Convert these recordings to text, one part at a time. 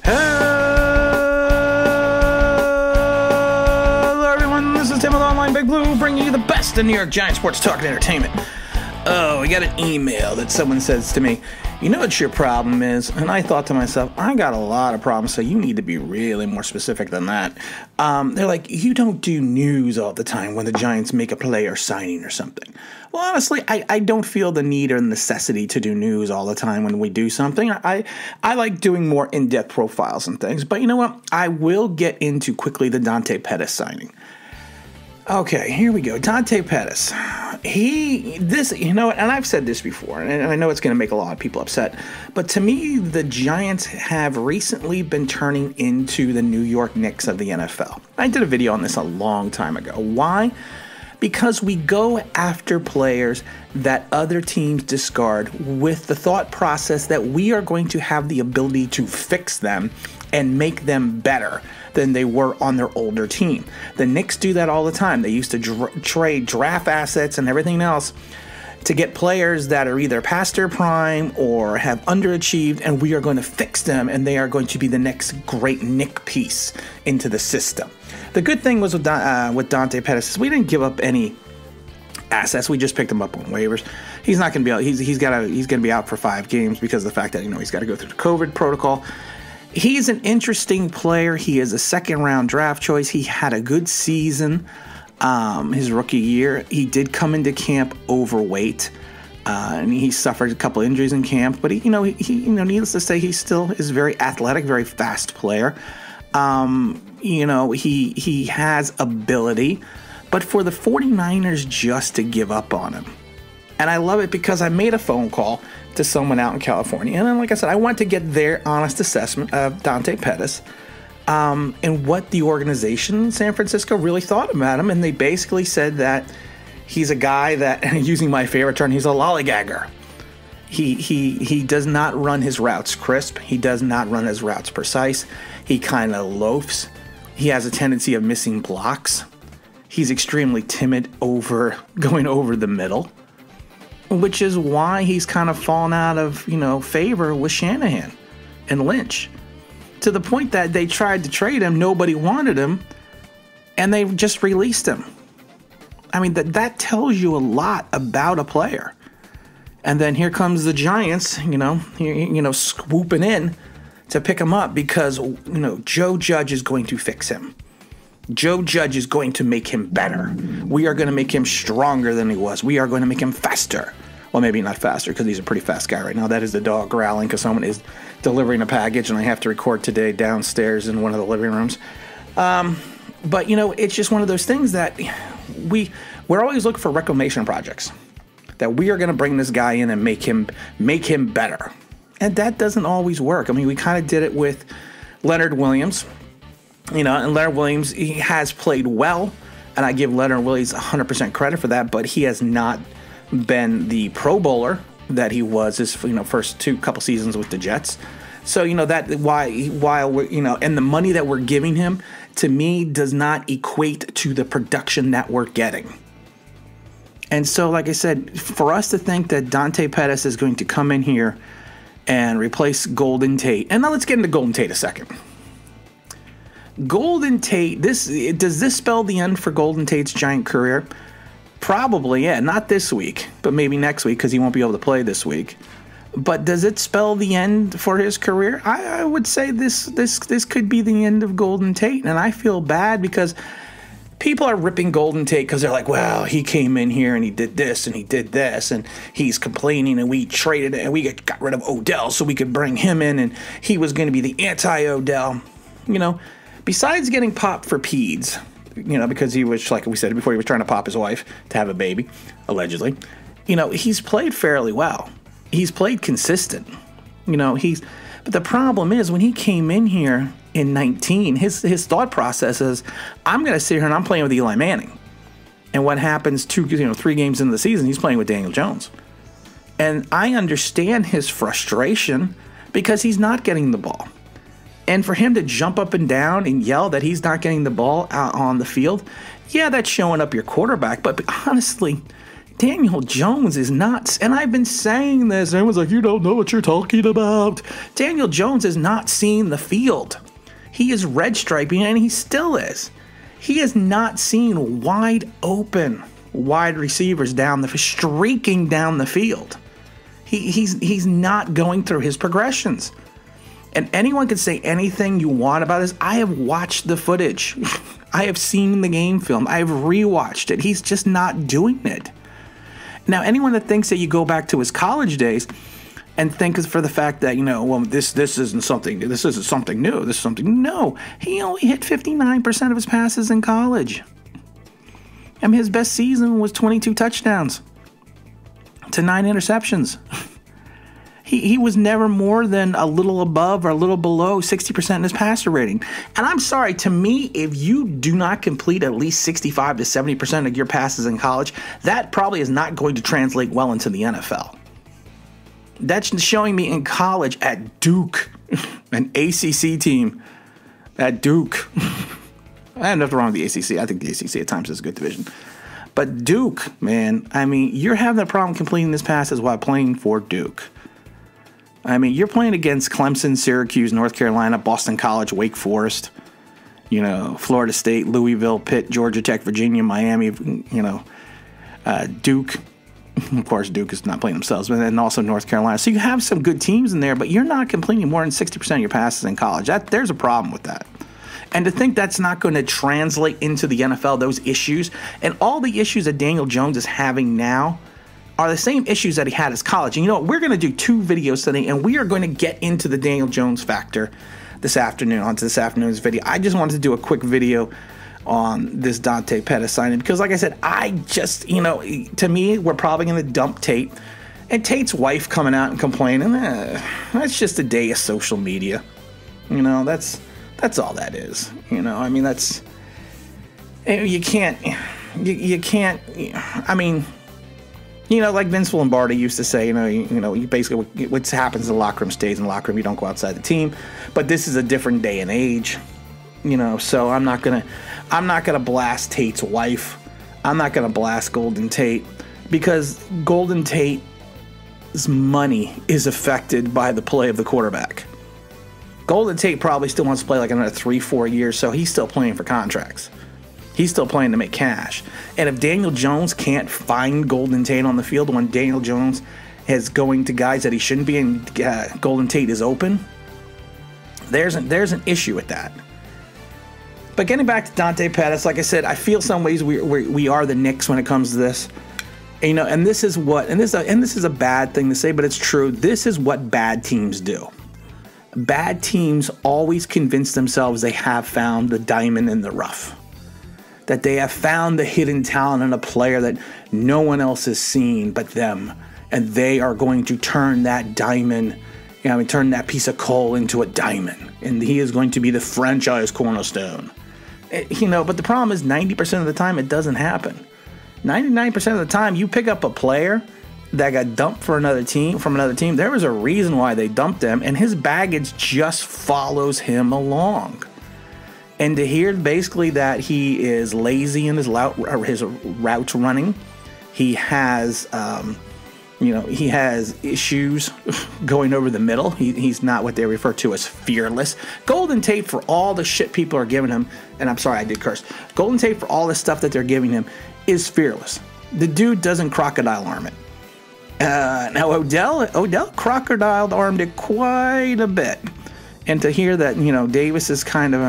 Hello, everyone. This is Tim with Online Big Blue, bringing you the best in New York Giants sports talk and entertainment. Oh, we got an email that someone says to me, you know what your problem is? And I thought to myself, I got a lot of problems, so you need to be really more specific than that. They're like, you don't do news all the time when the Giants make a player signing or something. Well, honestly, I don't feel the need or necessity to do news all the time when we do something. I like doing more in-depth profiles and things. But you know what? I will get into quickly the Dante Pettis signing. Okay, here we go. Dante Pettis. And I've said this before, and I know it's going to make a lot of people upset, but to me, the Giants have recently been turning into the New York Knicks of the NFL. I did a video on this a long time ago. Why? Because we go after players that other teams discard with the thought process that we are going to have the ability to fix them and make them better than they were on their older team. The Knicks do that all the time. They used to trade draft assets and everything else to get players that are either past their prime or have underachieved, and we are going to fix them, and they are going to be the next great Knick piece into the system. The good thing was with Dante Pettis is we didn't give up any assets. We just picked him up on waivers. He's not going to be out. He's going to be out for 5 games because of the fact that he's got to go through the COVID protocol. He's an interesting player. He is a second-round draft choice. He had a good season his rookie year. He did come into camp overweight, and he suffered a couple injuries in camp. But he needless to say, he still is very athletic, very fast player. He has ability, but for the 49ers just to give up on him. And I love it because I made a phone call to someone out in California. And then, like I said, I want to get their honest assessment of Dante Pettis and what the organization in San Francisco really thought about him. And they basically said that he's a guy that, and using my favorite term, he's a lollygagger. He does not run his routes crisp. He does not run his routes precise. He kind of loafs. He has a tendency of missing blocks. He's extremely timid going over the middle, which is why he's kind of fallen out of, favor with Shanahan and Lynch, to the point that they tried to trade him, nobody wanted him, and they just released him. I mean, that tells you a lot about a player. And then here comes the Giants, swooping in to pick him up because, Joe Judge is going to fix him. Joe Judge is going to make him better. We are going to make him stronger than he was. We are going to make him faster. Well, maybe not faster because he's a pretty fast guy right now. That is the dog growling because someone is delivering a package, and I have to record today downstairs in one of the living rooms. But, it's just one of those things that we're always looking for reclamation projects, that we are going to bring this guy in and make him better. And that doesn't always work. I mean, we kind of did it with Leonard Williams. And Leonard Williams, he has played well, and I give Leonard Williams 100% credit for that, but he has not been the Pro Bowler that he was his first couple seasons with the Jets. So, that while we're, and the money that we're giving him, to me, does not equate to the production that we're getting. And so, like I said, for us to think that Dante Pettis is going to come in here and replace Golden Tate, and now let's get into Golden Tate a second. Golden Tate, does this spell the end for Golden Tate's Giant career? Probably, yeah. Not this week, but maybe next week because he won't be able to play this week. But does it spell the end for his career? I would say this could be the end of Golden Tate, and I feel bad because people are ripping Golden Tate because they're like, well, he came in here and he did this and he did this, and he's complaining, and we traded and we got rid of Odell so we could bring him in, and he was going to be the anti-Odell, Besides getting popped for peds, because he was, like we said before, he was trying to pop his wife to have a baby, allegedly. He's played fairly well. He's played consistent. But the problem is when he came in here in 19, his thought process is, I'm going to sit here and I'm playing with Eli Manning. And what happens 3 games into the season, he's playing with Daniel Jones. And I understand his frustration because he's not getting the ball. And for him to jump up and down and yell that he's not getting the ball out on the field, yeah, that's showing up your quarterback. But honestly, Daniel Jones is not, and I've been saying this, everyone's like, you don't know what you're talking about. Daniel Jones is not seeing the field. He is red striping, and he still is. He is not seeing wide open wide receivers streaking down the field. He's not going through his progressions. And anyone can say anything you want about this. I have watched the footage. I have seen the game film. I've rewatched it. He's just not doing it. Now, anyone that thinks that you go back to his college days and think for the fact that, well, this isn't something new. This is something. No, he only hit 59% of his passes in college. I mean, his best season was 22 touchdowns to 9 interceptions. He was never more than a little above or a little below 60% in his passer rating. And I'm sorry, to me, if you do not complete at least 65 to 70% of your passes in college, that probably is not going to translate well into the NFL. That's showing me in college at Duke, an ACC team at Duke. I have nothing wrong with the ACC. I think the ACC at times is a good division. But Duke, man, I mean, you're having a problem completing this passes while playing for Duke. I mean, you're playing against Clemson, Syracuse, North Carolina, Boston College, Wake Forest, Florida State, Louisville, Pitt, Georgia Tech, Virginia, Miami, Duke. Of course, Duke is not playing themselves, but then also North Carolina. So you have some good teams in there, but you're not completing more than 60% of your passes in college. There's a problem with that. And to think that's not going to translate into the NFL, those issues, and all the issues that Daniel Jones is having now are the same issues that he had as college. And you know what? We're going to do 2 videos today, and we are going to get into the Daniel Jones factor this afternoon's video. I just wanted to do a quick video on this Dante Pettis signing because, like I said, I just, to me, we're probably going to dump Tate. And Tate's wife coming out and complaining, that's just a day of social media. That's all that is. I mean, that's, you can't, I mean, like Vince Lombardi used to say, you basically, what happens in the locker room stays in the locker room. You don't go outside the team. But this is a different day and age, so I'm not gonna blast Tate's wife. I'm not gonna blast Golden Tate because Golden Tate's money is affected by the play of the quarterback. Golden Tate probably still wants to play like another 3-4 years, so he's still playing for contracts. He's still playing to make cash. And if Daniel Jones can't find Golden Tate on the field when Daniel Jones is going to guys that he shouldn't be and Golden Tate is open, there's an issue with that. But getting back to Dante Pettis, like I said, I feel some ways we are the Knicks when it comes to this. And this is a bad thing to say, but it's true. This is what bad teams do. Bad teams always convince themselves they have found the diamond in the rough. That they have found the hidden talent in a player that no one else has seen but them. And they are going to turn that diamond, turn that piece of coal into a diamond. And he is going to be the franchise cornerstone. But the problem is 90% of the time it doesn't happen. 99% of the time you pick up a player that got dumped from another team. There was a reason why they dumped him, and his baggage just follows him along. And to hear basically that he is lazy in his route running, he has, he has issues going over the middle. He's not what they refer to as fearless. Golden Tate, for all the shit people are giving him, and I'm sorry I did curse. Golden Tate, for all the stuff that they're giving him, is fearless. The dude doesn't crocodile arm it. Now Odell crocodile armed it quite a bit. And to hear that, Davis is kind of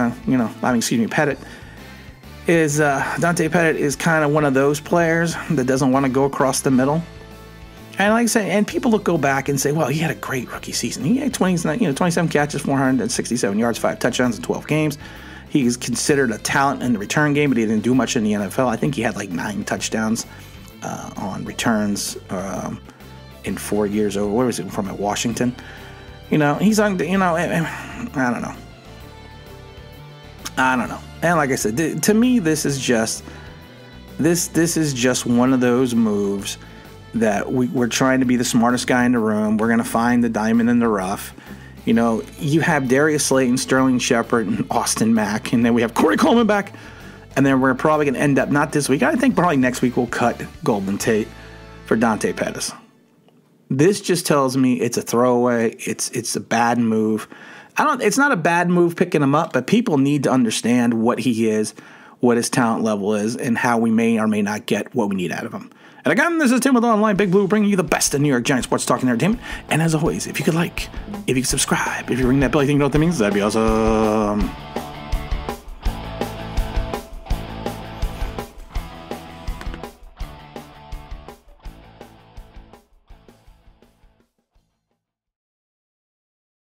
Dante Pettit is kind of one of those players that doesn't want to go across the middle. And like I say, and people go back and say, well, he had a great rookie season. He had 27 catches, 467 yards, 5 touchdowns in 12 games. He's considered a talent in the return game, but he didn't do much in the NFL. I think he had like 9 touchdowns on returns in 4 years over. Where was it from? At Washington. He's on. I don't know. And like I said, to me, this is just one of those moves that we're trying to be the smartest guy in the room. We're gonna find the diamond in the rough. You have Darius Slayton, Sterling Shepard, and Austin Mack, and then we have Corey Coleman back, and then we're probably gonna end up not this week. I think probably next week we'll cut Golden Tate. for Dante Pettis. This just tells me it's a throwaway. It's a bad move. It's not a bad move picking him up, but people need to understand what he is, what his talent level is, and how we may or may not get what we need out of him. And again, this is Tim with Online Big Blue, bringing you the best of New York Giants sports talk and entertainment. And as always, if you could like, if you could subscribe, if you ring that bell, you think you know what that means, that'd be awesome.